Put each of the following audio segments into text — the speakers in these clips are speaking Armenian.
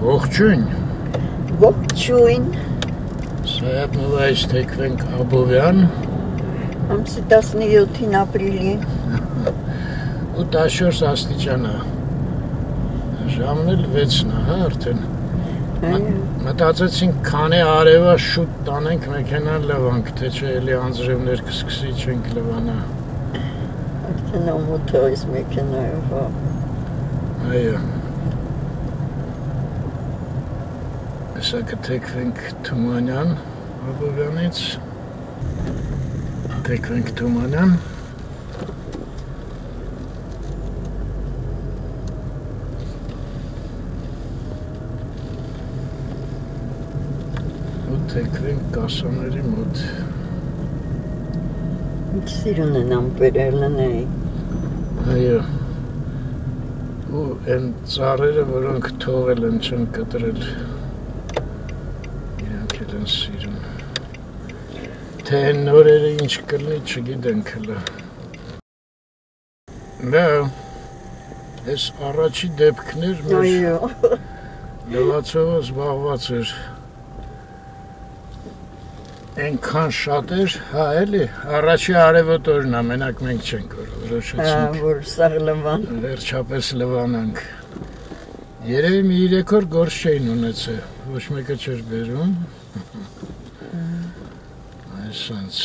Ողջույն։ Ողջույն։ Սայատնովայից թեքվենք Աբովյան։ Ամսի 17-ին ապրիլի։ 8-4 աստիճան է։ Ժամն էլ 6-ն է, հա, արդեն։ Մտածեցինք, քանի արևա շուտ տանենք մեքենան լվանք, թե չէ էլի անձրևներ կսկսի չենք լվանա։ Արդեն ամոթ է այս մեքենայով, հա։ Այո։ Հեսա կթեքվենք Թումանյան Աբովյանից։ Թեքվենք Թումանյան։ Թեքվենք կասաների մոտ։ Ինչ սիրուն են ամպերելն է։ Այո։ Ու են ծառերը, որոնք թողել են չեն կտրել, իրանք էլ են սիրուն։ Թե են նորերը ինչ կլնի, չգիտենք հլը։ Դա, ես առաջի դեպքներ մեր լվացողը զբաղված էր։ Այնքան շատ էր, հա էլի, առաջի արևոտ օրն է, մենակ մենք չենք որոշեցինք, որ սաղ լվան, վերջապես լվանանք։ Երևի մի 3 օր գործ չէին ունեցել, ոչ մեկը չէր բերում։ Այսպես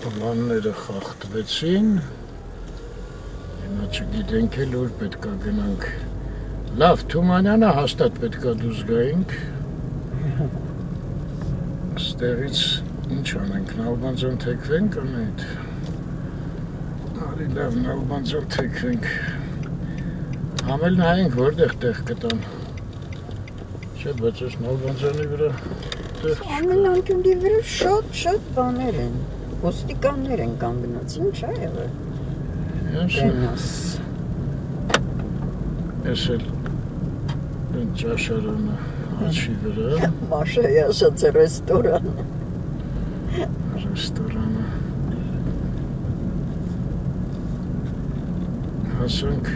պլանները խախտվեցին, հիմա չգիտենք էլ ուր պետք է գնանք։ Լավ, Թումանյանը հաստատ պետք է դուրս գայինք։ Ստեղից ինչ անենք, Նալբանդյան թեքվենք անենք, արի լավ Նալբանդյան թեքվենք, համել նայենք որտեղ տեղ կտան, չէ, բայց ես Նալբանդյանի վրա տեղ չկա։ Ամեն անկյունդի վրա շատ բաներ են, ոստիկաններ են կանգնած, ինչ է եղել, գենաս։ Ես էլ են ճաշարանը Աչի վրա։ Մաշայի ասաց ռեստորանը։ Ռեստորանը։ Հասանք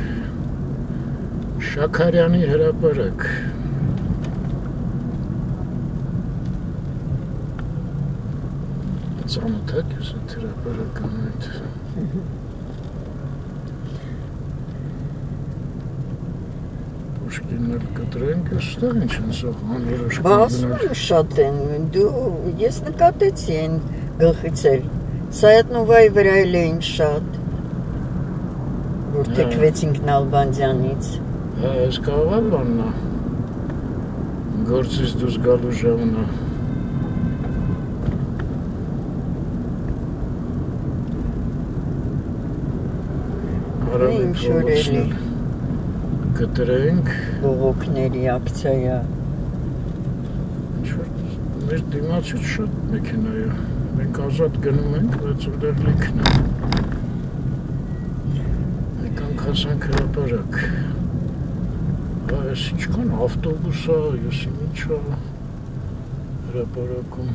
Շաքարյանի հրապարակ։ Ծանոթ ես այդ հրապարակն այդ։ Պուշկիններ կտրենք, այստեղ ինչ են սող անորոշ կանգնել։ Բասում շատ են, ես նկատեցի են գլխից էր, Սայատնովայի վրա էլ էին շատ, որ թեքվեցինք Նալբանդյանից։ Հա, ես կարող եմ բանն է, գործից դուրս գալու ժամն է։ Արավի փողոցն կտրենք բողոքների ակցիա մեր դիմացից շատ մեքենա է մենք ազատ գնում ենք բայց ուտեղ լիքն է եկանք հասանք հրապարակ ես ինչքան ավտոբուս է ես ինչ է հրապարակում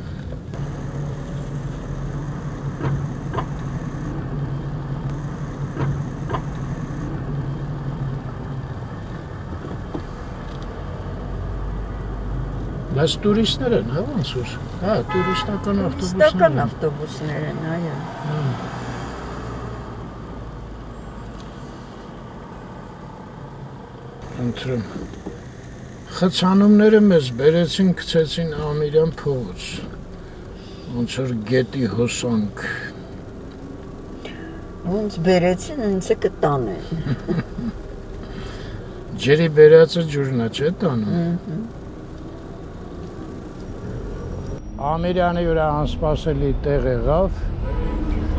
Բայց տուրիստներ են, հա, ոնց որ, հա, տուրիստական ավտոբուսներ են։ Տուրիստական ավտոբուսներ են, այո։ Ընտրեմ։ Խցանումները մեզ բերեցին, գցեցին Ամիրյան փողոց, ոնց որ գետի հոսանք։ Ոնց բերեցին, ինձ է կտանեն։ Ջերի բերածը ջուրնա չէ տանում։ Ամիրյանի վրա անսպասելի տեղ եղավ։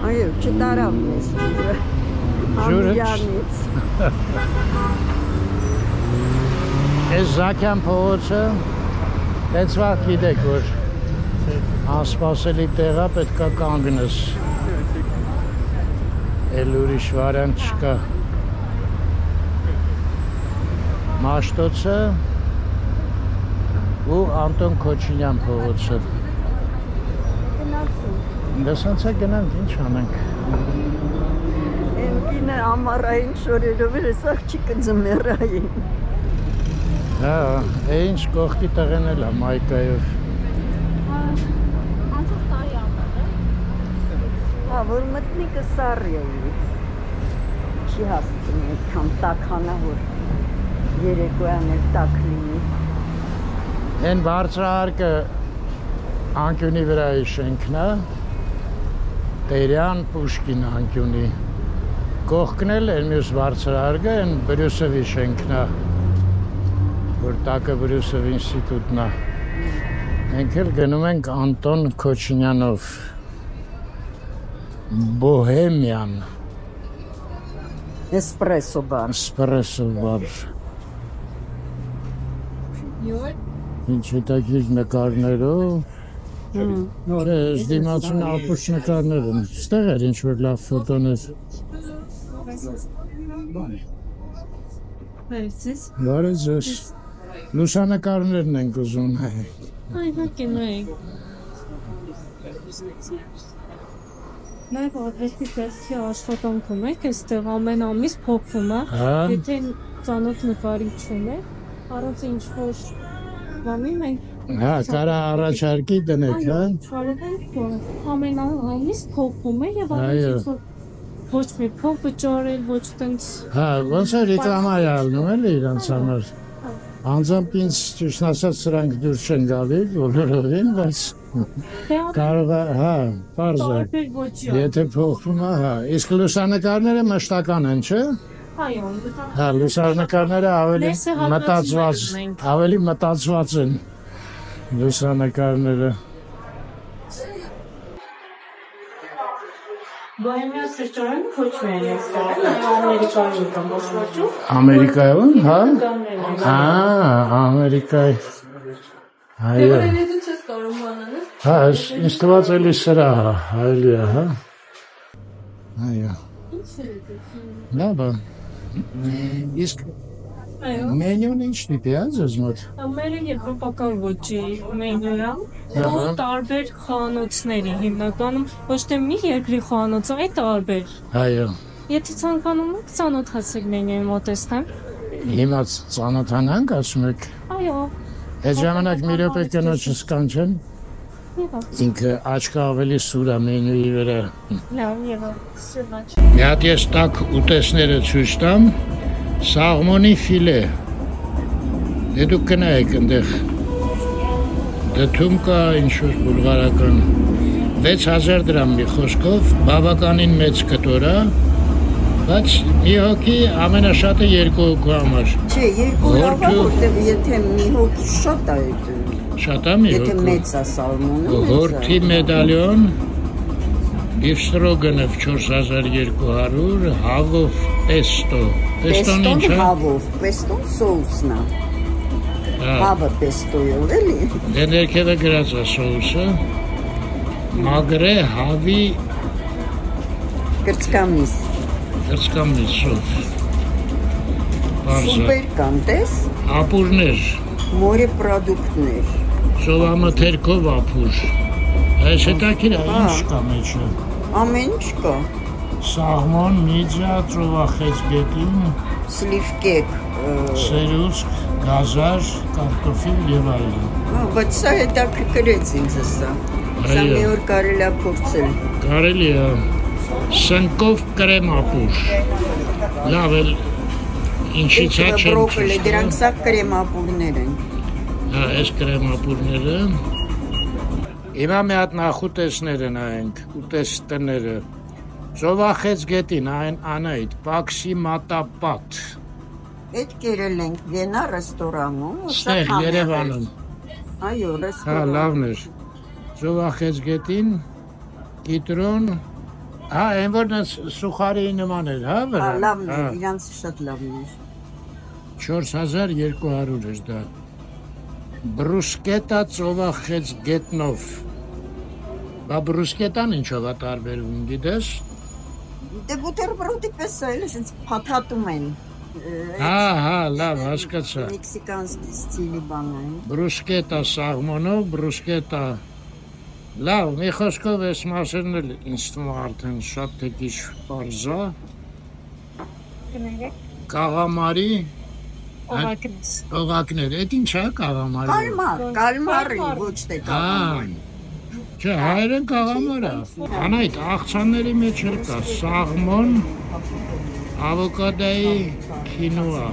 Այո, չտարավ մեզ ջուրը։ Ամիրյանից։ Այս Զաքյան փողոցը դեց վաղ գիտեք, որ անսպասելի տեղա պետք է կանգնես։ Էլ ուրիշ վարանտ չկա։ Մաշտոցը ու Անտոն Քոչինյան փողոցը։ Դեսանց է գնանք, ինչ անենք։ Են կինը ամառային շորերով էր, ես աղջիկը ձմեռային։ Հա, ինչ կողքի տղեն էլ է մայկայով։ Անցած տարի ամեն է։ Հա, որ մտնի կսարի էի։ Չի հասցնի այդքան տաքանա, որ երեկոյան էլ տաք լինի։ Են բարձրահարկը անկյունի վրայի շենքն է, Տերյան Պուշկին անկյունի։ Կողքն էլ են մյուս բարձրահարկը, են Բրյուսովի շենքն է, որ տակը Բրյուսով ինստիտուտն է։ Մենք էլ գնում ենք Անտոն Քոչինյանով, Բոհեմյան, Էսպրեսո բար։ Էսպրեսո բար։ Ինչ հետաքրքիր նկարներով։ Ես դիմացուն ապուշ նկարներ եմ։ Ստեղ էր ինչ որ լավ ֆոտոներ։ Բարև ձեզ։ Լուսանկարներն ենք ուզում։ Իհարկե նայեք։ Նայեք, որպեսզի դեպքի աշխատանքում եք, այստեղ ամեն ամիս փոխվում է։ Եթե ծանոթ նկարիչ ունեք, առանց ինչ-որ բանի մենք Հա, կարա առաջարկի դնեք, հա։ Ամեն ամիս փոխվում է եւ առանց ոչ մի փոխ վճարել, ոչ տենց։ Հա, ոնց է ռեկլամա ալնում էլի իրանց համար։ Անձամբ ինձ ճիշտ ասած սրանք դուրս չեն գալի, բոլորովին, բայց կարող է, հա, պարզ է։ Եթե փոխվում է, հա, իսկ լուսանկարները մշտական են, չէ։ Այո, հա, լուսանկարները ավելի մտածված են լուսանկարները։ Բոհեմյան սրճարանը քոչվում է այստեղ, Ամերիկայում կամ Ոստոչում։ Ամերիկայում, հա։ Ամերիկայ։ Այո։ Դու չես կարող մանանալ։ Հա, ինձ թվաց էլի սրա, այլի է, հա։ Այո։ Ինչ է դա։ Լավ է։ Իսկ մենյուն ինչ տիպի է ձեզ մոտ։ Մեր եվրոպական ոճի մենյու է, ու տարբեր խանութների հիմնականում ոչ թե մի երկրի խանութը, այլ տարբեր։ Այո։ Եթե ցանկանում եք, ծանոթացեք մենյուի մոտեցնեմ։ Հիմա ծանոթանանք, ասում եք։ Այո։ Այդ ժամանակ մի րոպե կնոջս կանչեն։ Ինքը աչքը ավելի սուր է մենյուի վրա։ Լավ, եղավ։ Մի հատ ես տաք ուտեսները ցույց տամ։ Սաղմոնի ֆիլե։ Դե դուք գնայեք այնտեղ։ Դդում կա ինչ-որ բուլղարական 6000 դրամ մի խոսքով, բավականին մեծ կտոր է, բայց մի հոգի ամենաշատը 2 հոգու համար։ Չէ, 2 լավ է, որտեղ եթե մի հոգի շատ է այդ։ Շատ է մի հոգու։ Եթե մեծ է սալմոնը։ Հորթի մեդալյոն, Բիֆստրոգանով 4200, հավով պեստո։ Պեստոն ինչ է։ Հավով, պեստոն սոուսն է։ Հավը պեստոյով էլի։ Դե ներքևը գրած է սոուսը։ Մագրե հավի կրծքամիս։ Կրծքամիս սոուս։ Սուպեր կան, տես։ Ապուրներ։ Մորեպրոդուկտներ։ Սովամթերքով ապուր։ Այս հետաքրքիր է, ինչ կա մեջը։ Ամեն ինչ կա։ Սաղմոն, միջա, ծովախեց գետին, սլիվկեկ, սերուցք, գազար, կարտոֆիլ եւ այլն։ Բայց սա հետաքրքրեց ինձ սա։ Սա մի օր կարելի է փորձել։ Կարելի է։ Սնկով կրեմ ապուր։ Լավ էլ ինչի՞ց է չեմ բրոկոլի, դրանք սա կրեմ ապուրներ են։ Հա, այս կրեմ ապուրները։ Հիմա մի հատ նախուտեսները նայենք, ուտեստները։ Ծովախեց գետին, այն Անահիտ, Պաքսի մատապատ։ Այդ կերել ենք Վենա ռեստորանում, Ստեղ Երևանում։ Այո, Հա, ռեստորան։ լավն էր։ Ծովախեց գետին, կիտրոն, հա, այն որ սուխարի նման էր, հա, վրա։ Հա, լավն էր, իրանց շատ լավն էր։ 4200 էր դա։ Բրուսկետա ծովախեց գետնով։ Բա բրուսկետան ինչով է տարբերվում, գիտես։ Դե բուտերբրոդի պես է, այսպես փաթաթում են։ Հա, լավ, հասկացա։ Մեքսիկանսկի ստիլի բան է։ Բրուսկետա սաղմոնով, բրուսկետա։ Լավ, մի խոսքով այս մասերն էլ ինձ թվում է արդեն շատ թեկիչ պարզ է։ Կաղամարի Օղակներ, այդ ինչ է կաղամարը։ Կալմարի, ոչ թե կաղամարի։ Չէ, հայերեն կաղամար է։ Անայդ աղցանների մեջ էլ կա սաղմոն, ավոկադայի քինուա։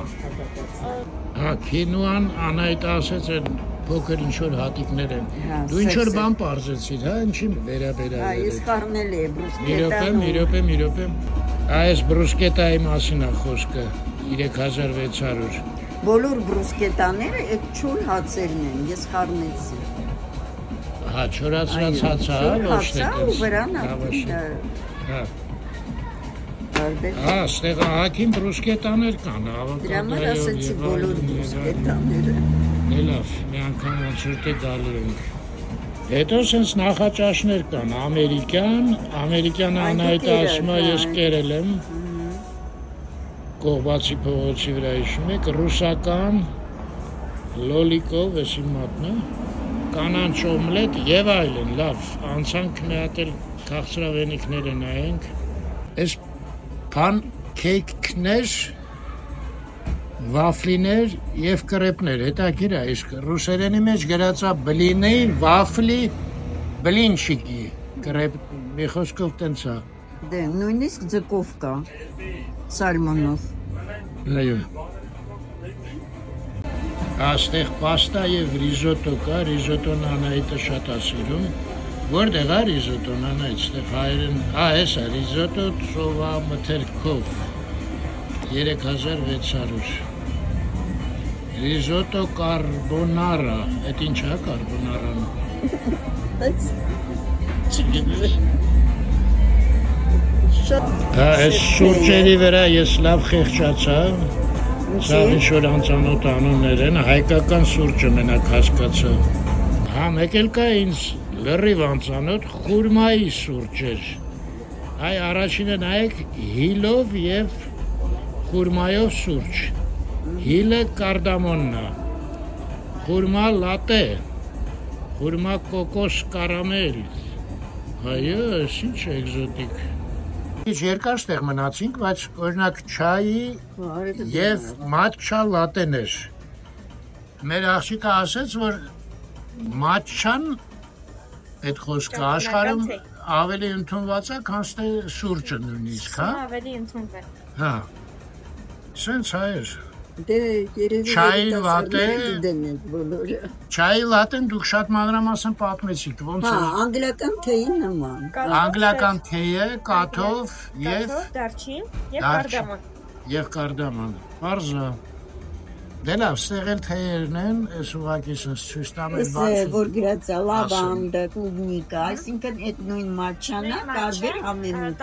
Հա, քինուան անայդ ասեց են փոքր ինչ-որ հատիկներ են։ Դու ինչ-որ բան պարզեցիր, հա, ինչի վերաբերյալ։ Ես խառնել եմ բրուսկետան։ Մի րոպե։ Այս բրուսկետայի մասին է խոսքը 3600։ Բոլոր բրուսկետաները այդ չոր հացերն են, ես խառնեցի։ Հա, չորացած հացը, ոչ թե ու վրան Հա, ստեղ ահագին բրուսկետաներ կան, դրա համար ասեցի բոլոր բրուսկետաները։ Լավ, մի անգամ ոնց որ թե գալու ենք։ Հետո սենց նախաճաշներ կան, ամերիկյան անայտը ասում է ես կերել եմ, Կողբացի փողոցի վրա հիշում եք, ռուսական, լոլիկով, ես իմ մատնը, կանանչ օմլետ և այլն, լավ, անցանք մի հատ էլ քաղցրավենիքները նայենք, ես փանքեյքներ, վաֆլիներ և կրեպներ, հետաքրքիր է, իսկ ռուսերենի մեջ գրած է բլինի, վաֆլի, բլինչիկի, կրեպ, մի խոսքով տենց է։ Դե, նույնիսկ ձկով կա, սալմոնով։ Այո։ Աստեղ պաստա և ռիզոտո կա, ռիզոտոն Անահիտը շատ է սիրում։ Որտեղ է ռիզոտոն Անահիտ, ստեղ հայերեն, ես է, ռիզոտո ծովա մթերքով, 3600։ Ռիզոտո կարբոնարա, էդ ինչ է կարբոնարան։ Այս սուրճերի վրա ես լավ խեղճացա, սա ինչ-որ անծանոթ անուններ են, հայկական սուրճը մենակ հասկացա։ Հա, մեկ էլ կա ինձ լրիվ անծանոթ խուրմայի սուրճեր։ Այ առաջինը նայեք հիլով և խուրմայով սուրճ։ Հիլը կարդամոնն է, խուրմա լատե, խուրմա կոկոս կարամել։ Այո, ինչ էկզոտիկ։ Ինչ երկար ստեղ մնացինք, բայց օրինակ չայի և մատչա լատեներ։ Մեր աղջիկը ասեց, որ մատչան, այդ խոսքը աշխարհում ավելի ընդունված է, քան թե սուրճը նույնիսկ, հա։ Ավելի ընդունվել։ Հա։ Սենց հայեր։ Դե երևի Չայի լատե, դենեք բոլորը։ Չայի լատեն դուք շատ մանրամասն պատմեցիք, ոնց է։ Հա, անգլիական թեյի նման։ Անգլիական թեյը, կաթով և դարչին և կարդամոն։ Եվ կարդաման, պարզա։ Դե լավ, ստեղ էլ թեյերն են, ես ուղղակի սենց ցույց տամ են բան։ Որ գրած է լավանդա, կլուբնիկա, այսինքն այդ նույն մատչանա տարբեր ամենուր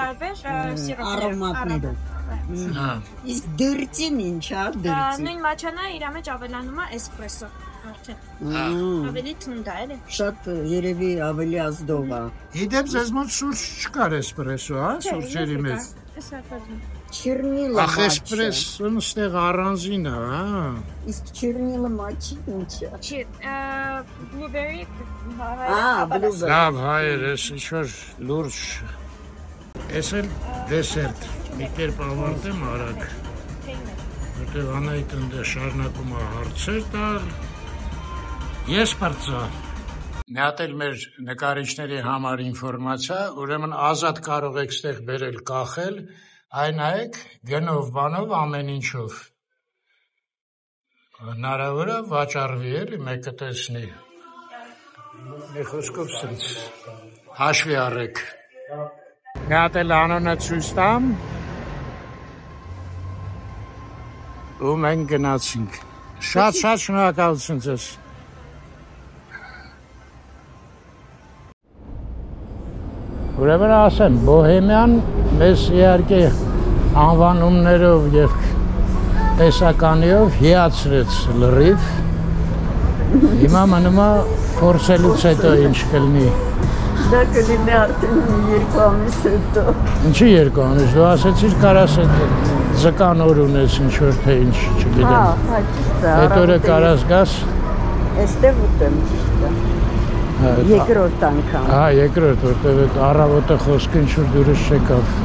արոմատներով։ Իսկ դրծին ինչ է, դրծին։ Նույն մաչանա իր մեջ ավելանում է էսպրեսո արդեն։ Ավելի թունդ է, էլի։ Շատ երևի ավելի ազդով է։ Իդեպ ձեզ մոտ սուրճ չկար էսպրեսո, հա, սուրճերի մեջ։ Չիրնիլը Ախ, էսպրեսոն ստեղ առանձին է, հա։ Իսկ չիրնիլը մաչի ինչ է։ Blueberry, բլուբերի։ Լավ, հայեր, ես ինչ-որ լուրջ։ Ես էլ դեսերտ, մի կերպ ավարտեմ արագ, որտեղ Անահիտն դե շարունակում է հարցեր տալ, ես պրծա։ Մի հատ էլ մեր նկարիչների համար ինֆորմացիա, ուրեմն ազատ կարող եք ստեղ բերել կախել, այն նայեք գնով բանով ամեն ինչով։ Հնարավոր է վաճառվի էլի մեկը տեսնի։ Մի խոսքով սենց հաշվի առեք։ Մի հատ էլ անոնը ցույց տամ ու մենք գնացինք։ Շատ շնորհակալություն ձեզ։ Ուրեմն ասեմ, Բոհեմյան մեզ իհարկե անվանումներով և տեսականիով հիացրեց լրիվ։ Հիմա մնում է փորձելուց հետո ինչ կլինի։ Դա կլինի արդեն 2 ամիս հետո։ Ինչի 2 ամիս, դու ասեցիր կարաս ձկան օր ունես ինչ-որ թե ինչ, չգիտեմ։ Հա, ճիշտ է։ Այդ օրը կարաս գաս։ Էստեղ ուտեմ, ճիշտ է։ Երկրորդ անգամ։ Հա, երկրորդ, որտեղ այդ առավոտը խոսքը ինչ-որ դուրս չեկավ։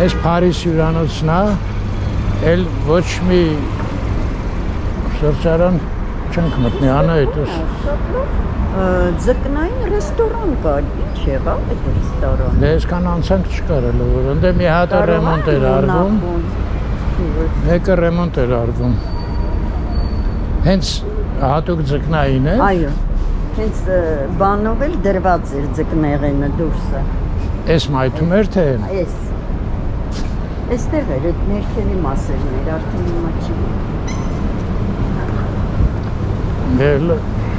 Այս Փարիզ հյուրանոցն է, էլ ոչ մի Սրճարան չենք մտնի, անայտս։ Ձկնային ռեստորան կար, ինչ եղավ այդ ռեստորան։ Դե այսքան անցանք չկար էլ, որ ընդ մի հատ ռեմոնտ էր արվում, մեկը ռեմոնտ էր արվում։ Հենց հատուկ ձկնային է։ Այո, հենց բանով էլ դրված էր ձկնեղենը դուրսը։ Էս մայթում էր թե։ Այստեղ էր, այդ ներքևի մասերն էր, արդեն հիմա չի։ Դել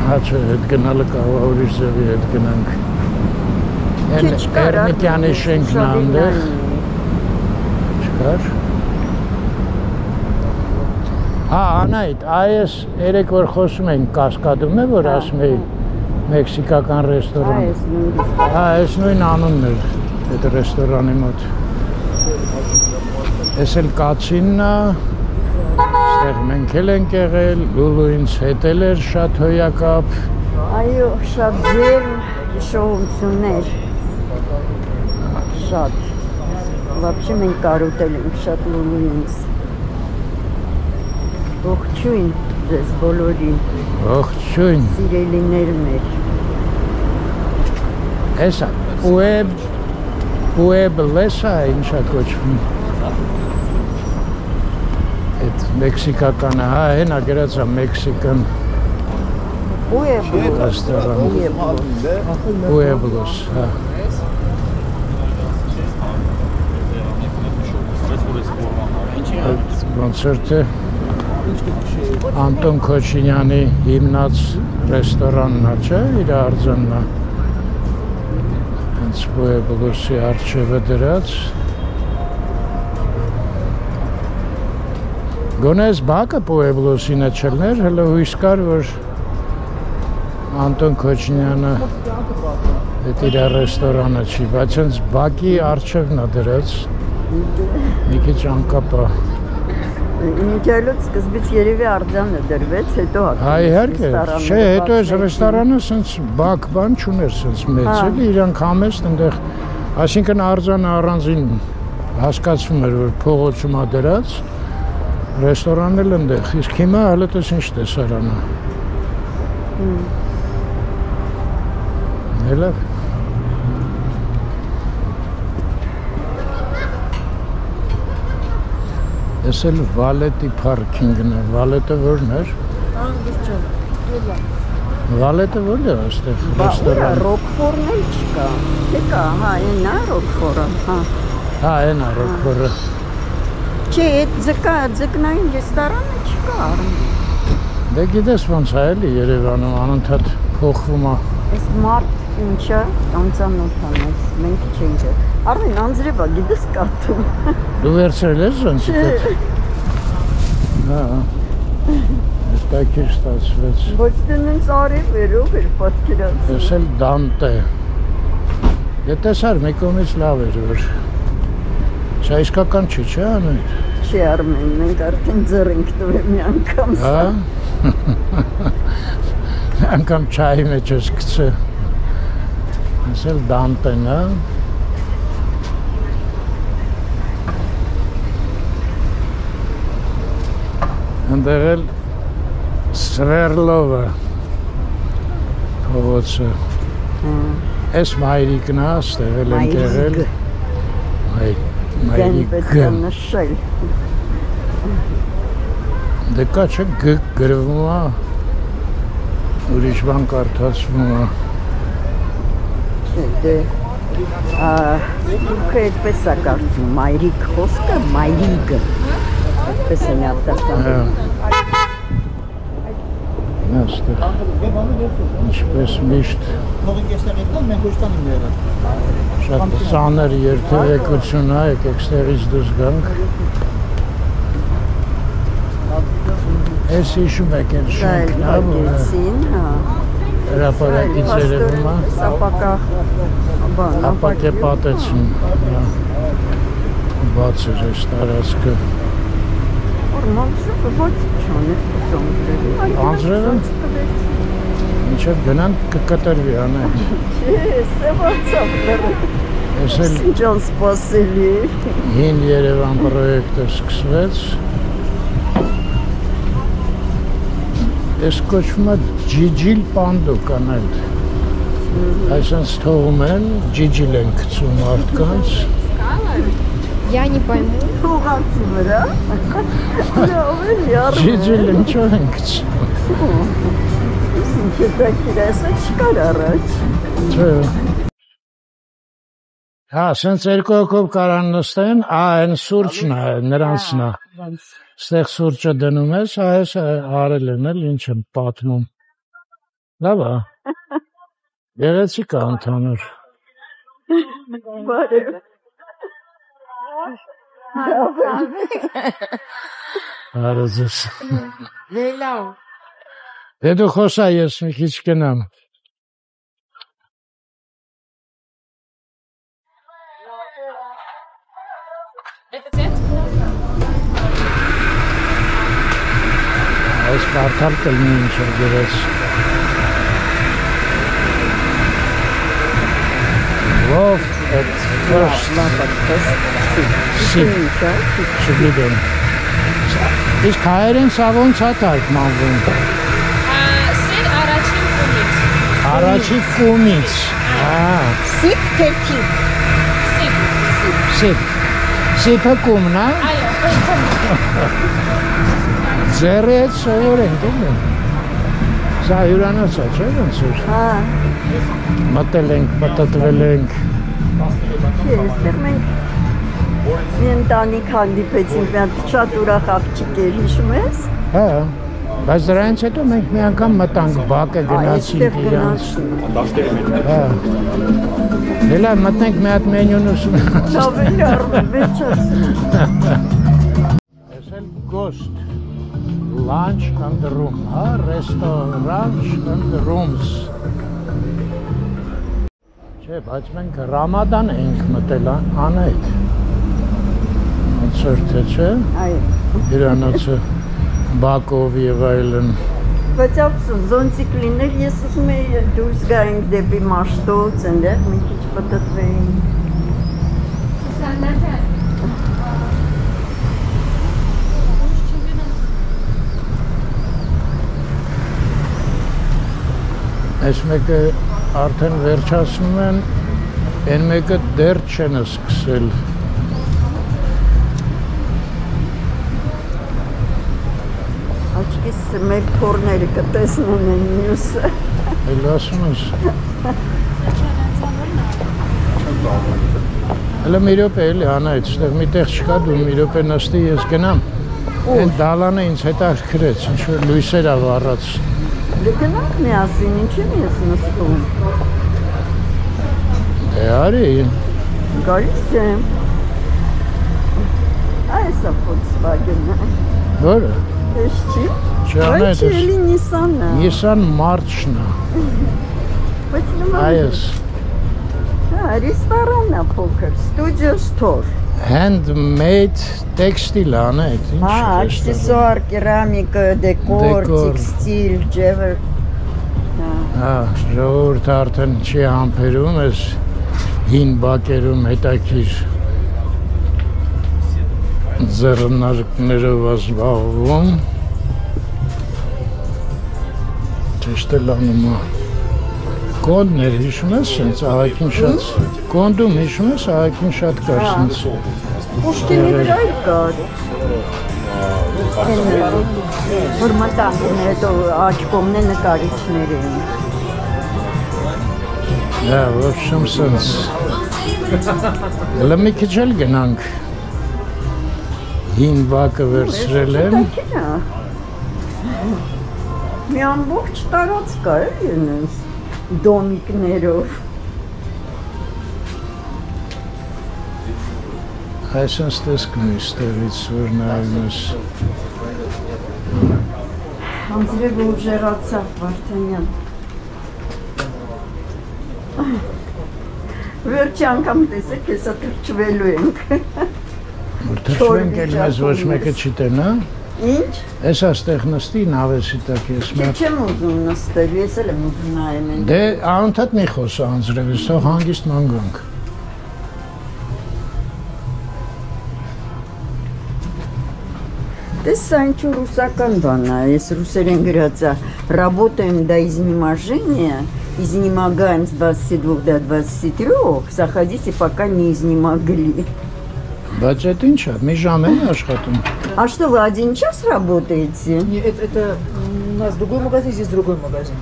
հաչը հետ գնալը կարող ուրիշ ձևի հետ գնանք։ Էրմիտյանի շենքն այնտեղ չկար։ Հա, Անայդ, այս երեք որ խոսում ենք կասկադում է, որ ասում էի մեքսիկական ռեստորան։ Հա, այս նույն անունն էր այդ ռեստորանի մոտ։ Էս էլ կացինն է, ստեղ մենք էլ ենք եղել, Լուլու ինձ հետ էլ էր շատ հոյակապ։ Այո, շատ ձեր հիշողություններ, շատ, վապշի մենք կարոտել ենք շատ Լուլու ինձ։ Ողջույն ձեզ բոլորին, Ողջույն։ սիրելիներ մեր։ Էսա, Pueblo-ը ինչա կոչվում։ Այդ մեքսիկականը, հա, հենա գրած է Մեքսիկան Pueblos, հա։ Այդ կոնցերտը Անտոն Քոչինյանի հիմնած ռեստորանն է, չէ, իր արձանն է։ Հենց Pueblos-ի առջևը դրած։ Գոնե այս բակը Pueblos-ին է չլներ, հələ հույս կար, որ Անտոն Քոչինյանը այդ իր ռեստորանը չի, բայց հենց բակի առջևն է դրած, մի քիչ անկապ է։ Ինքելուց սկզբից երևի արձանը դրվեց, հետո հա, իհարկե, չէ, հետո այս ռեստորանը սենց բակ բան չուներ, սենց մեծ էլի, իրանք համեստ ընդեղ, այսինքն արձանը առանձին հասկացվում էր, որ փողոցում է դրած, ռեստորանն էլ ընդեղ, իսկ հիմա հələ տես ինչ տեսարանը։ Հելավ։ Ես էլ Վալետի պարքինգն է, Վալետը որն էր։ Վալետը որն է այստեղ ռեստորան։ Ռոկֆորն էլ չկա, թե կա, հա, այն է Ռոկֆորը, հա։ Հա, այն է Ռոկֆորը։ Չէ, այդ ձկնային ռեստորանը չկա։ Դե գիտես ոնց է էլի Երևանում անընդհատ փոխվում է։ Այս մարդ ինչը անծանոթ անեց, մենք չենք։ Արմեն անձրևա գիտես կատում։ Դու վերցրել ես ոնց այդ։ Հա։ Այս տակիր ստացվեց։ Ոչ թե նենց արևերով էր պատկերացնում։ Ես էլ Դանտե։ Դե տեսար մի կողմից լավ էր որ։ Չէ, իսկական չի, չէ՞ Անայդ։ Չի Արմեն, մենք արդեն ձեռ ենք տվել մի անգամ։ Հա։ Անգամ չայի մեջ ես գցե։ Ես էլ Դանտեն, հա։ Ընդեղ էլ Սվերլովը փողոցը։ Էս մայրիկն է, ստեղ էլ ենք եղել։ Մայրիկը նշել։ Դե կա չէ գրվում է, ուրիշ բան կարդացվում է։ Դե դուք այդպես է կարդում, մայրիկ խոսքը, մայրիկը։ Այդպես են արտասանում։ Այստեղ ինչպես միշտ շատ ծանր երթևեկություն է, եկեք ստեղից դուրս գանք։ Էս հիշում եք են շենքն է, որը հրապարակից երևում է, ապակ է պատեցին, բաց էր ես տարածքը։ Անձրևը մինչև գնան կկտրվի Անայդ։ Չէ, սևացավ դրը։ Ես էլ Ինչ սպասելի։ հին Երևան պրոյեկտը սկսվեց։ Ես կոչվում է ջիջիլ պանդո կանել։ Այսինքն թողում են, ջիջիլ են գցում մարդկանց։ Я не пойму. Թողացի վրա։ Ջիջիլ ինչո՞վ են գցում։ Ինչ է դա քիրասը չկար առաջ։ Չէ։ Հա, սենց երկու հոգով կարան նստեն, այն սուրճն է, նրանցն է։ Ստեղ սուրճը դնում ես, այս արել են էլ, ինչ եմ պատմում։ Լավ է։ Գեղեցիկ է ընդհանուր։ Բարև։ Արը ձեզ։ Լեյլաու։ Դե դու խոսա, ես մի քիչ գնամ։ Այս կարդալ կլինի ինչ որ գերեց։ Ով at first չգիտեմ։ Իսկ հայերեն սա ոնց է թարգմանվում։ Սեր առաջին կումից։ Առաջի ֆումից։ Սիպ թե թիպ։ Սիպ։ Սիպը կումն է։ Այո։ Ձեռի հետ սովոր ենք դում։ Սա հյուրանոց է, չէ՞ ոնց որ։ Հա։ Մտել ենք, մտածվել ենք։ Այստեղ մենք մի ընտանիք հանդիպեցինք, մի հատ շատ ուրախ աղջիկ էր, հիշում ես։ Հա, բայց դրանից հետո մենք մի անգամ մտանք բակը գնացինք իրանց։ Հա։ Դելա մտնենք մի հատ մենյուն ուսում։ Ավելի առվում, վերջաս։ Ես էլ Ghost Lunch and Room, հա, Restaurant and Rooms։ Չէ, բայց մենք Ռամադան էինք մտել անետ։ Ոնց որ թե չէ։ Այո։ Հյուրանոցը բակով եւ այլն։ Բայց ափսոս, զոնցիկ լիներ, ես ուզում էի դուրս գայինք դեպի Մաշտոց, այնտեղ մի քիչ պտտվեինք։ Այս մեկը արդեն վերջացնում են, այն մեկը դեռ չեն սկսել։ Աչքիս մեր փորները կտեսնեն են մյուսը։ Էլ ասում ես։ Հələ մի րոպե էլի անայց, ստեղ մի տեղ չկա, դու մի րոպե նստի, ես գնամ։ Այն դալանը ինձ հետաքրքրեց, ինչ որ լույսեր ա վառած։ Դե գնանք միասին, ինչ եմ ես նստում։ Դե արի։ Գալիս եմ։ Այս է Volkswagen-ը։ Որը։ Ես չի։ Չանայց։ Բայց էլի Nissan-ը։ Nissan March-ն է։ Բայց նման։ Այս։ Հա, ռեստորանն է փոքր, Studio Store։ Handmade textile անետ, ինչ։ Հա, աքսեսուար, կերամիկա, դեկոր, տեքստիլ, ջևեր։ Հա, ժողովուրդը արդեն չի համբերում, ես հին բակերում հետաքրիր ձեռնարկներով զբաղվում։ Ճիշտ էլ անում է։ Կոնդներ հիշում ես սենց ահագին շատ։ Կոնդում հիշում ես ահագին շատ կար սենց։ Պուշկինի վրա էլ կար։ Որ մտանքն հետո աջ կողմն է նկարիչներ էին։ Դա в общем սենց։ Հələ մի քիչ էլ գնանք։ Հին բակը վերցրել եմ։ Մի ամբողջ տարածք կա այնպես դոմիկներով։ Այսինքն տեսքում ես տեղից որ նայում ես։ Անձրև ուժեղացավ Վարդանյան։ Վերջի անգամ տեսեք, հեսա թրջվելու ենք։ Որ թրջվենք էլ մեզ ոչ մեկը չտենա։ Ինչ? Ես աստեղ նստի նավեսի տակ ես Չէ, չեմ ուզում նստել, ես էլ եմ ուզում նայեմ են։ Դե անընդհատ մի խոսա անձրևից, թող հանգիստ մանգանք։ Ты Санчо русакан бана, если русерен говорится, работаем до изнеможения, изнемогаем с 22 до 23, заходите, пока не изнемогли. Բայց այդ ինչ է, մի ժամ են աշխատում։ А что, вы 1 час работаете? Нет, это у нас другой магазин, здесь другой магазин.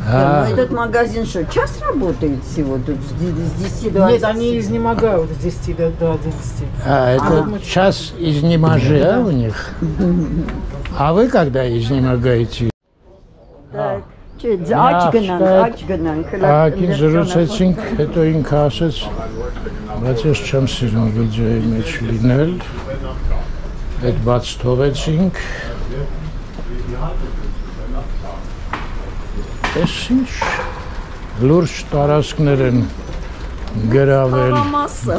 Ну, этот магазин что, час работает всего тут с 10 до 11? Нет, они изнемогают с 10 до 11. Это час изнеможи, а, у них? А вы когда изнемогаете? Так, aç gınan. Ակին զրուցեցինք, հետո ինքը ասեց, բայց ես չեմ սիրում վիդեոյի մեջ լինել, այդ բաց թողեցինք, ես ինչ լուրջ տարածքներ են գրավել։ Համասը։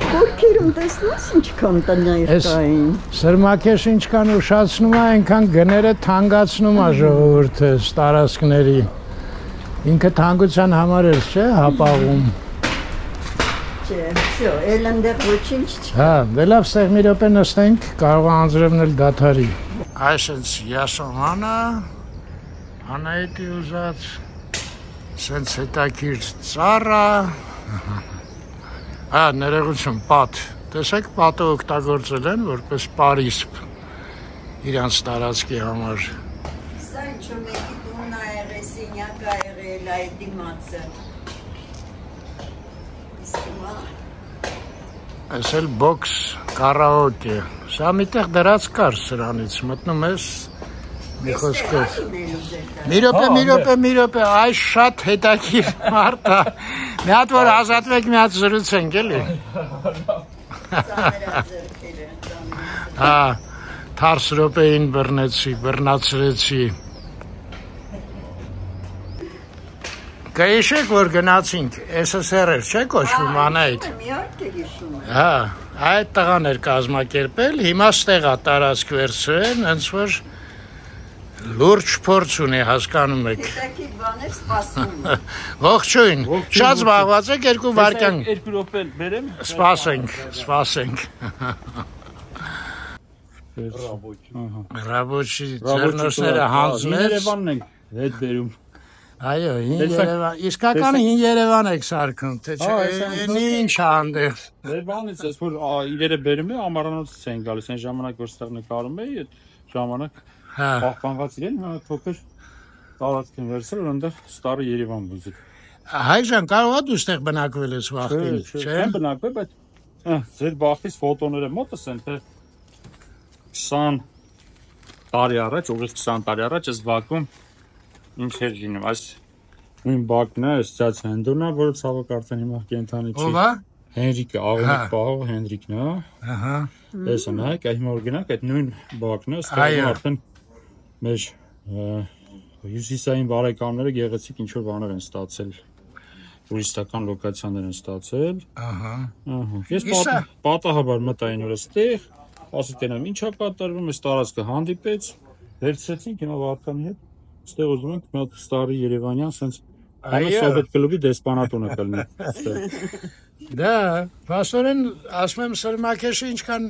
Կորքերում տեսնես ինչքան տներ կային։ Սրմակեշ ինչքան ուշացնում է, այնքան գները թանկացնում է ժողովուրդը տարածքների։ Ինքը թանկության համար էր, չէ, հապաղում։ Չէ, всё, ելնդեղ ոչինչ չի։ Հա, դե լավ, ստեղ մի րոպե նստենք, կարող է անձրևնել դաթարի։ Այսպես Յասոմանը, Անահիտի ուզած, սենց հետաքրքիր ծառա, ներողություն, պատ, տեսեք պատը օգտագործել են, որպես պարիսպ իրանց տարածքի համար։ Սանչո մեկի տունն ա եղել, սենյակ ա եղել, այդ դիմացը։ Այս էլ բոքս կարաոկե, սա միտեղ դրած կար սրանից, մտնում ես մի խոսքով։ Մի րոպե, այս շատ հետաքրքիր մարդ է, մի հատ որ ազատվեք, մի հատ զրուցենք էլի։ Հա, թարս րոպեին բռնացրեցի։ Կհիշեք, որ գնացինք SSR-էր, չէ՞ կոչվում Անահիտ։ Միակ է հիշում եմ։ Հա, այդ տղան էր կազմակերպել, հիմա ստեղ է տարածք վերցրել, հենց որ լուրջ փորձ ունի, հասկանում եք։ Հետաքրքիր բաներ սպասում։ Ողջույն, շատ զբաղված եք, 2 վայրկյան։ 2 րոպե բերեմ։ Սպասենք։ Ռաբոչի ձեռնոցները հանձնեց։ Երևանն ենք հետ բերում։ Այո, իսկական հին Երևան եք սարքում, թե չէ, ինչ անդեղ։ Երևանից էս որ իրերը բերում է, ամառանոցից են գալիս, այն ժամանակ որ ստեղ նկարում էի, այդ ժամանակ պահպանված իրեն, հա փոքր տարածք են վերցրել, այնտեղ ստարը Երևան բուզի։ Հայկ ջան, կարող է դու ստեղ բնակվել ես վախտին, չէ՞։ Չեմ բնակվել, բայց ձեր բախտից ֆոտոները մոտս են, թե 20 տարի առաջ, ուղիղ 20 տարի առաջ ես Բաքում ինչ էր լինում, այս նույն Բաքն է, այս Հենդոնը, որը ցավոք արդեն հիմա կենթանի չի։ Ո՞վ է։ Հենրիկը, աղմուկ պահող Հենրիկն է։ Ահա։ Էս նայեք, այդ հիմա որ գնանք, այդ նույն Բաքն է, ստեղ արդեն մեր հյուսիսային բարեկամները գեղեցիկ ինչ որ բաներ են ստացել, տուրիստական լոկացիաներ են ստացել։ Ահա։ Ես պատահաբար մտա այն օրը ստեղ, ասի տենամ ինչա կատարվում, այս տարածքը հանդիպեց, վերցրեցինք հիմա Վարդանի հետ, ստեղ ուզում ենք մի հատ ստարի Երևանյան, սենց Սովետ կլուբի դեսպանատունը կլինի։ Դա, փաստորեն, ասում եմ Սրմակեշը ինչքան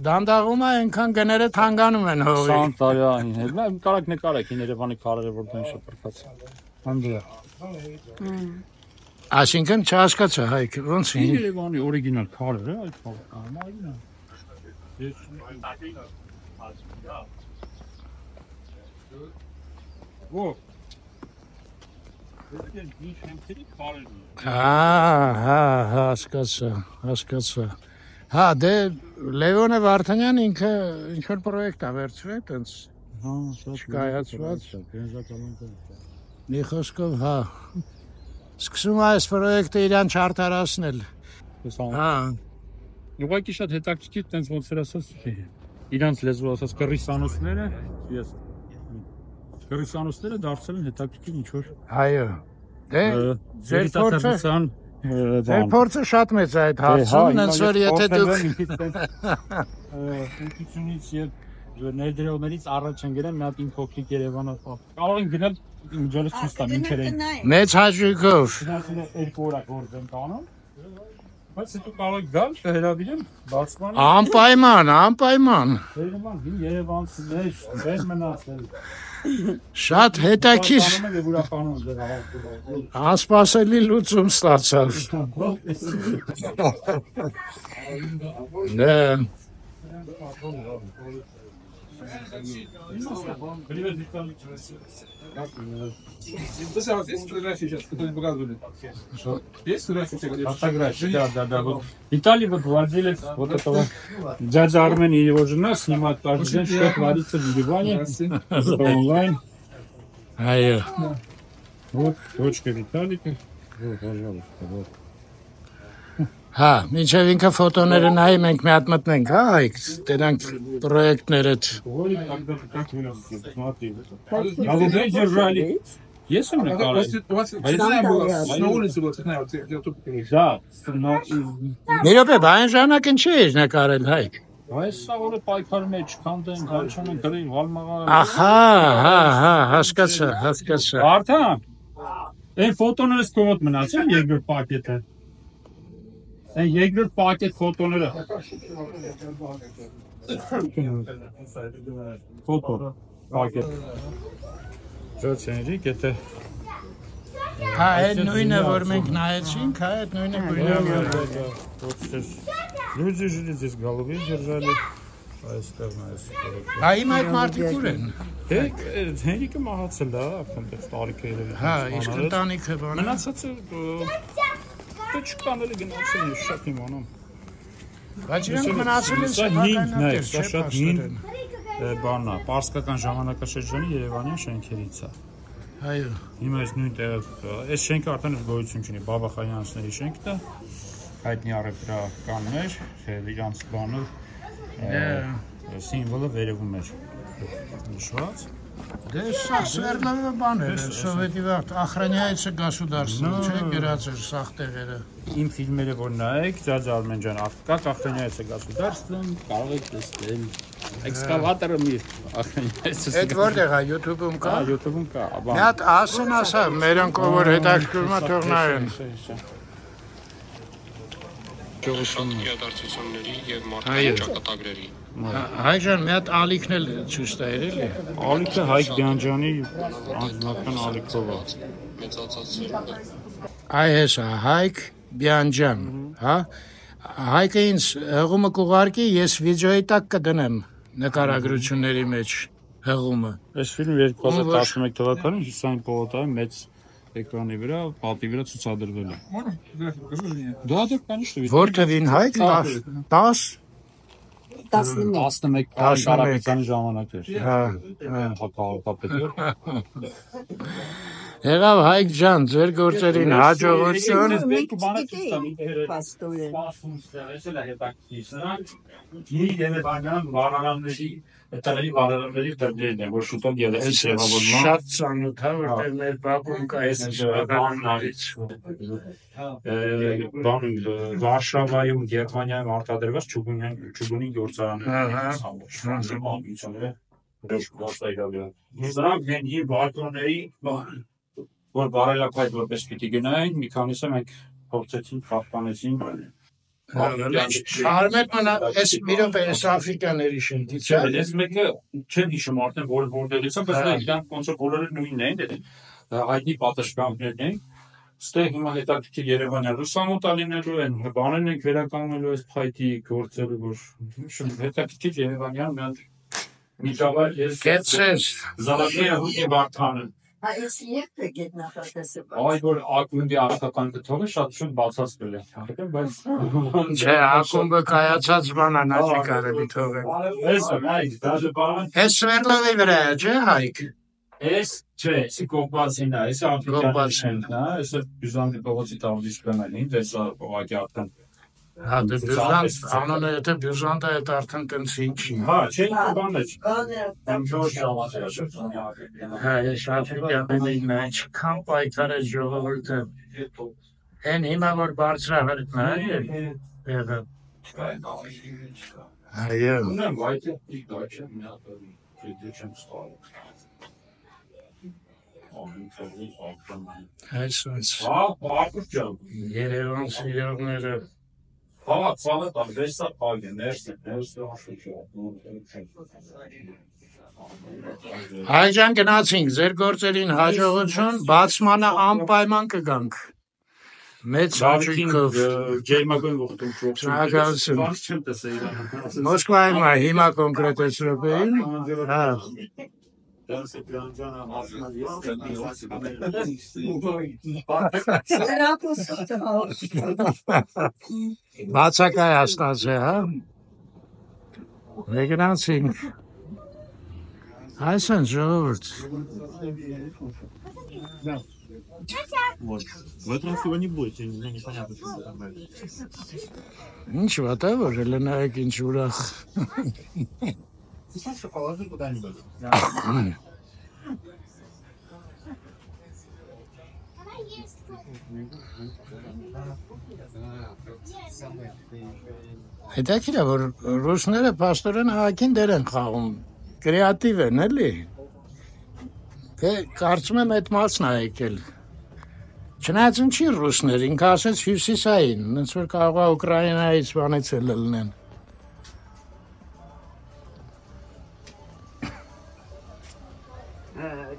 դանդաղում է, այնքան գները թանկանում են հողի։ 20 տարի այն հետ, կարակ նկարեք հին Երևանի քարերը որտեղ ինչ շփրկած։ Անդիա։ Այսինքն չհասկացա Հայկ, ոնց է։ Հին Երևանի օրիգինալ քարերը, այդ բանը։ Ո հասկացա։ Հա, դե Լևոնը Վարդանյան ինքը ինչ-որ պրոյեկտ է վերցրել, տենց շկայացված։ Մի խոսքով, հա, սկսում է այս պրոյեկտը իրան չարդարացնել։ Հա։ Ուղղակի շատ հետաքրքիր տենց ոնց էր ասած, իրանց լեզվով ասած կռիսանոցները, ես կռիսանոցները դարձել են հետաքրքիր ինչ-որ։ Այո։ Դե ձեր փորձը շատ մեծ է այդ հարցում, հենց որ եթե դուք ինքնությունից եւ ներդրողներից առաջ են գնալ մի հատ իմ փոքրիկ Երևանը կարող են գնալ միջոցով ցույց տալ ինչեր են մեծ հաճույքով 2 օր գործ են կանում Բայց դու կարող գալ կհրավիրեմ բացմանը։ Անպայման։ Երևան, Երևանցիներ, դեր մնացել։ Շատ հետաքրքիր։ Անում եմ ուրախանում դեր հավաքելով։ Անսպասելի լուծում ստացավ։ Նե, Виталий вот владелец вот этого дядя Армен и его жена снимают каждый день, что творится в Ливане онлайн. այո։ Вот дочка Виталика. Вот, пожалуйста, вот. Հա, մինչև ինքը ֆոտոները նայի մենք մի հատ мտնենք, հա, այք, դրանք պրոյեկտներդ։ Ой, как вы смотрите. А вы держали? Есть у меня карта? На улице было, цветная, вот я тут Да, но Մի րոպե, բա այն ժամանակն չի էր նկարել, հայք։ այս օրը պայքարում է չքանդեն, հաչանում գրի վալմաղա։ Ահա, հասկացա։ Արդան, այն ֆոտոներս կողոտ մնացել երկրորդ պակետը։ Այն երկրորդ պակետ ֆոտոները։ Ֆոտո պակետ։ Ջոցենրի գետը։ Հա, այդ նույնը, որ մենք նայեցինք, հա, այդ նույնը գույնը։ Люди жили здесь, головы держали. Այստեղ նայես։ Հա, իմ այդ մարդիկ ուր են։ Հենիկը մահացել է, այդպես տարիքերը։ Հա, իսկ ընտանիքը բանը։ Մնացածը չկաները գնացել են շատ իմանամ։ Բայց իրանք մնացել են սեփականատեր, չէ՞ շատ հին բանն է, պարսկական ժամանակաշրջանի Երևանյան շենքերից է։ Այո։ Հիմա այս նույն տեղը, այս շենքը արդեն գոյություն չունի, Բաբախանյանցների շենքն է, հայտնի առևտրականներ, իրանց բանը սիմվոլը վերևում էր նշված։ Դե սա Սվերդլովը բան էր, Սովետի վաղ охраняется государством, չէ՞ գրած էր սաղ տեղերը։ Իմ ֆիլմերը որ նայեք, Ջաջա Արմեն ջան, как охраняется государством, կարող եք տեսնել։ Էքսկավատորը մի охраняется։ Այդ որտեղ է YouTube-ում կա։ Հա, YouTube-ում կա, Մի հատ ասեն ասա, մերոնք ով որ հետաքրքրում է թող նայեն։ Իրադարձությունների եւ մարդկային ճակատագրերի։ Հայժան մի հատ ալիքն էլ ցույց տայր էլի։ Ալիքը Հայկ Բյանջանի անձնական ալիքով է։ Մեծացածը Այ հեսա Հայկ Բյանջան, հա։ Հայկը ինձ հղումը կուղարկի, ես վիդեոյի տակ կդնեմ նկարագրությունների մեջ հղումը։ Այս ֆիլմը 2011 թվականին Հիսային պողոտայում մեծ էկրանի վրա, պատի վրա ցուցադրվել է։ Да, конечно, Որտեղին Հայկ 10 11 Կարապետյանի ժամանակ էր։ Հա, հակահարապետը։ Եղավ Հայկ ջան, ձեր գործերին հաջողություն։ Երևանյան վարարանների, տարի վարարանների դերներն են, որ շուտով ելեցին սևավորման։ Շատ ծանոթ է, որտեղ մեր բակում կա այս բաններից։ Բանում Վարշավայում, Գերմանիայում արտադրված ճուգունի գործարանը։ Նրանք են վարկաների, որ բարելակվայդ որպես պիտի գնային, մի քանիսը մենք փորձեցին պահպանեցին։ Արմենն այս մի րոպե այս աֆրիկաների շենքից է։ Ես մեկը չեմ հիշում արդեն որտեղից է, բայց իրանք ոնց որ բոլորը նույնն են, հայտնի պատշգամբներն են։ Ստեղ հիմա հետաքրքիր Երևանյան լուսամուտա լինելու են, բաներն ենք վերականգնելու այս փայտի գործերը, որ հետաքրքիր Երևանյան մի հատ միջավայր ես Կեցես Զալակները հույի Վարդանը։ Այս երբ է գետնախատեսը։ Այ որ ակումբի աշխատան գտողը շատ շուտ բացացվել է։ Բայց Չէ, ակումբը կայացած բան է, նա չի կարելի թողել։ Էս է, այ դաժե բան։ Այս Սվերդլովի վրա է, չէ, Հայկ։ Էս չէ, էսի կոմպասին է, էսի աֆրիկան է, էսը Բյուզանդի փողոցի տավդիշ բանալին, դեսա ուղղակի արդեն։ Հա, դե Բյուզանդ, անոնը եթե Բյուզանդը այդ արդեն կնցին չի։ Հա, չէ, բան է։ Հա, ես աֆրիկյանների մեջ քան պայքար է ժողովուրդը։ Են հիմա որ բարձրահարկ նա է եղել։ Այո։ Այսպես։ Հա, բարձր ջան։ Երևան սիրողները Հայջան գնացինք, ձեր գործերին հաջողություն, բացմանը անպայման կգանք։ Մեծ հաճույքով։ Շնորհակալություն։ Մոսկվայում հիմա կոնկրետեց րոպեին։ Հա։ Բացակայ աստած է, հա։ Վեգնացինք։ Այս են ժողովուրդ։ В этом всего не будет, мне непонятно, что вы там дальше. Ինչ whatever, Էլենայեք ինչ ուրախ։ Сейчас все положи куда-нибудь. Հետաքրքիր է, որ ռուսները պաստորեն հակին դեր են խաղում, կրեատիվ են, էլի։ Դե կարծում եմ այդ մասն է եկել։ Չնայած ինչի ռուսներ, ինքը ասեց հյուսիսային, ոնց որ կարող է Ուկրաինայից բանից էլ լինեն։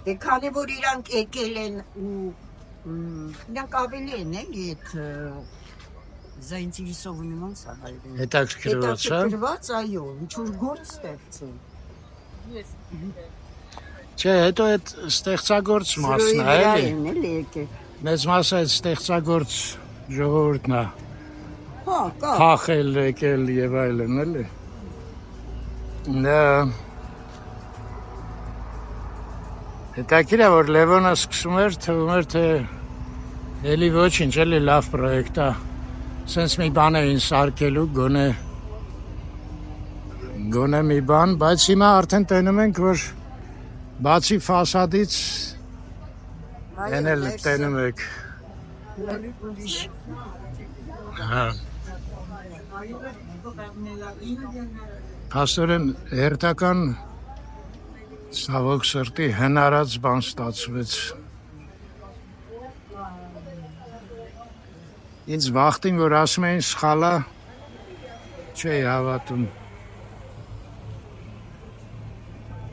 Դե քանի որ իրանք եկել են ու իրանք ավելի են էլի այդ заинтересованным սահայրին։ Հետաքրքրված, հա։ Հետաքրքրված, այո, ինչ որ գործ ստեղծել։ Չէ, հետո այդ ստեղծագործ մասն է, էլի։ Մեծ մասը այդ ստեղծագործ ժողովուրդն է։ Հա, կա։ Փախել, եկել եւ այլն, էլի։ Դա հետաքրքիր է, որ Լևոնը սկսում էր, թվում էր, թե էլի ոչինչ, էլի լավ պրոյեկտ է։ Սենց մի բան էին սարքելու, գոնե մի բան, բայց հիմա արդեն տենում ենք, որ բացի ֆասադից են էլ տենում եք։ Հա։ Փաստորեն հերթական ցավոք սրտի հնարած բան ստացվեց։ Ինձ վախտին, որ ասում էին սխալա, չէի հավատում։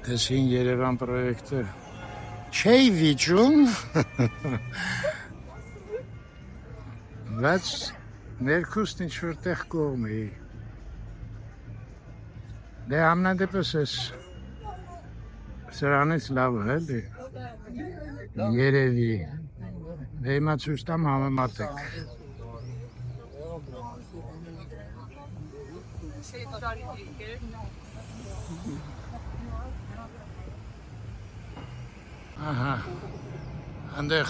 Այս հին Երևան պրոյեկտը չէի վիճում, բայց ներքուստ ինչ-որ տեղ կողմ էի։ Դե ամենադեպս ես սրանից լավ է, էլի, երևի, դե հիմա ցույց տամ համեմատեք։ Ահա, այնտեղ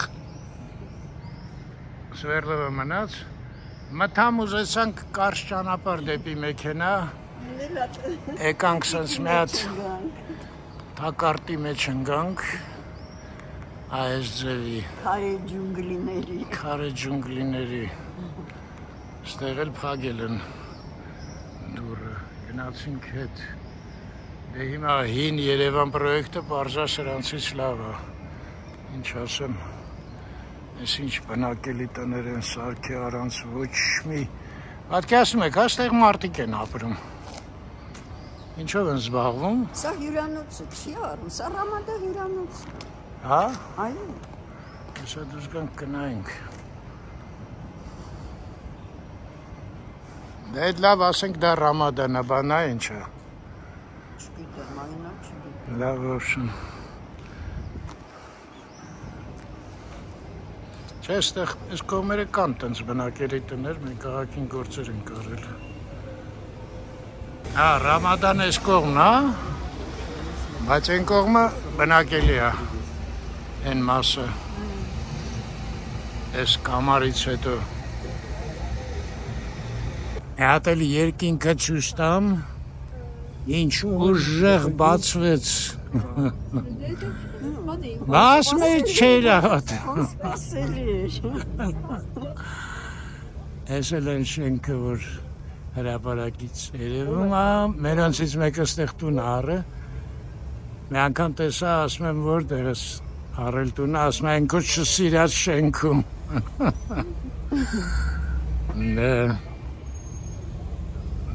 Սվերլովը մնաց, մտամ ուզեցանք կարճ ճանապարհ դեպի մեքենա, եկանք սենց մի հատ թակարդի մեջ ընկանք, այս ձևի, քարե ջունգլիների, ստեղ էլ փակել են դուռը, գնացինք հետ, դե հիմա հին Երևան պրոյեկտը պարզա սրանցից լավ է, ինչ ասեմ, ես ինչ բնակելի տներ են սարքի առանց ոչ մի, պատկերացնում եք, այստեղ մարդիկ են ապրում, ինչով են զբաղվում։ Սա հյուրանոցը չի առում, սա Ռամադա հյուրանոց։ Հա։ Այո։ Հեսա դուս գանք կնայինք։ Դա այդ լավ ասենք դա Ռամադան է, բան է ինչ է։ Չգիտեմ, այնա չգիտեմ։ Լավ օշն։ Չէ, այստեղ այս կողմերը կան տենց բնակելի տներ, մենք քաղաքին գործեր ենք արել։ Հա, Ռամադան այս կողմն է, բայց այն կողմը բնակելի է, այն մասը, այս կամարից հետո։ Հատ էլ երկինքը ցույց տամ, ինչ ուժեղ բացվեց։ Բաս մեջ չէր հավատում։ Այս էլ են շենքը, որ հրապարակից երևում է, մերոնցից մեկը ստեղ տուն առը, մի անգամ տեսա, ասում եմ որտեղ ես առել տունը, ասում եմ քո չսիրած շենքում։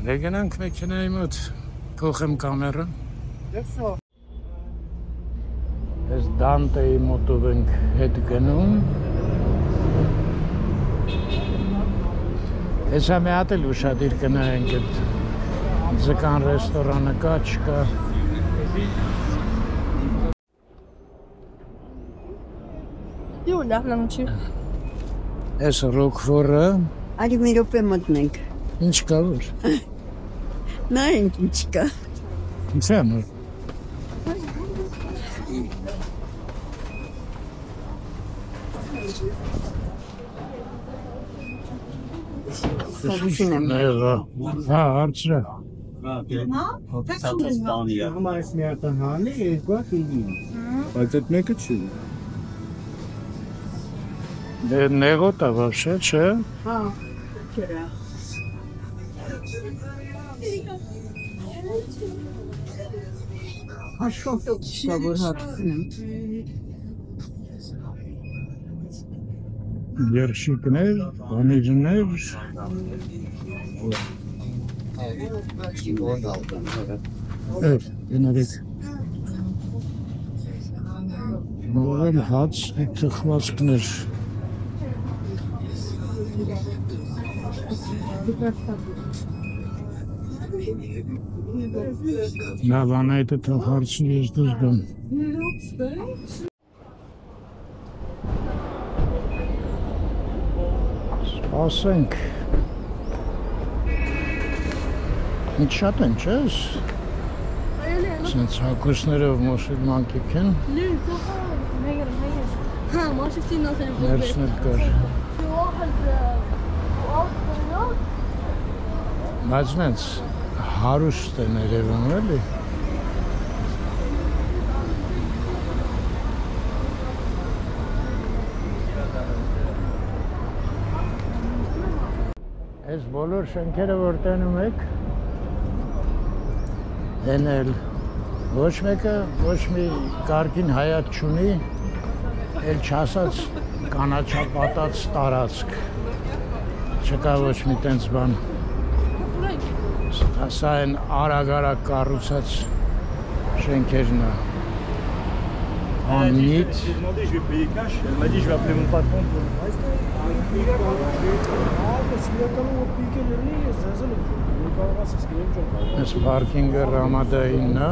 Դե գնանք մեքենայի մոտ, փոխեմ կամերան։ Ես Դանտեի մոտով ենք հետ գնում։ Հեսա մի հատ էլ ուշադիր գնայենք այդ ձկան ռեստորանը կա, չկա։ Ես ռոքվորը, Արի մի րոպե մտնենք։ ինչ կա որ։ Նայենք ինչ կա։ Ինչ է ամոր։ Սովորություն եմ։ Հա, հարցրա։ Բայց այդ մեկը չի։ Դե նեղոտ է вообще, չէ։ Հա, չէ։ Աշոտով շավոր հացնեմ։ Երշիկներ, բանիջներ։ Գնալիք։ Նորել հաց, թխվածքներ։ Լավ, անայտը թող հարցնի ես դուզ գում։ Սպասենք։ Ինչ շատ են, չես։ Սենց հակուսներով մուսուլման կիք են։ Ներսնել կար։ Բայց նենց հարուստ է ներևում, էլի։ Այս բոլոր շենքերը որ տենում եք, են էլ ոչ մեկը ոչ մի կարգին հայատ չունի, էլ չասած կանաչապատած տարածք, չկա ոչ մի տենց բան, սա են արագ-արագ կառուցած շենքերն է, անմիտ, Այս պարքինգը Ռամադայինն է,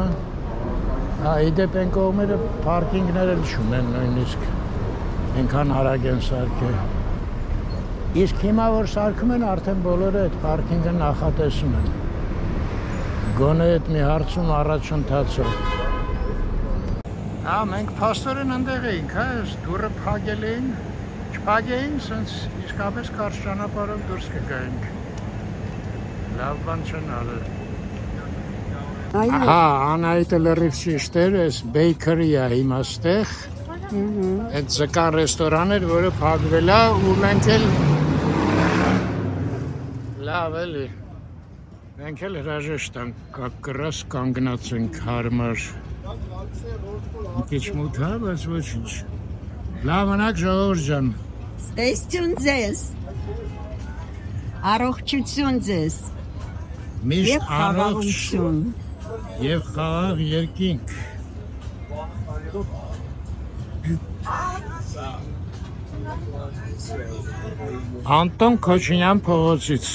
իդեպ են կողմերը պարքինգներ էլ չունեն նույնիսկ, ենքան հարագ են սարքել։ Իսկ հիմա որ սարքում են, արդեն բոլորը այդ պարքինգը նախատեսում են։ Գոնե այդ մի հարցում առաջընթացը։ Մենք փաստորեն ընդեղ էինք, այս դուրը փակել էին, չփակեին, սենց իսկապես կարճ ճանապարհով դուրս կգայինք։ Լավ բան չեն արել։ Հա, Անահիտը լրիվ ճիշտ էր, այս բեյքըրի է հիմա ստեղ, այդ ձկան ռեստորան էր, որը փակվել է, ու մենք էլ լավ էլի, մենք էլ հրաժեշտ կրաս կանգնած ենք հարմար։ Մի քիչ մութ է, բայց ոչինչ։ Լավ մնաք ժողովուրդ ջան։ Ստեսություն ձեզ։ Առողջություն ձեզ։ Միշտ առողջ և խաղաղ երկինք։ Անտոն Քոչինյան փողոցից։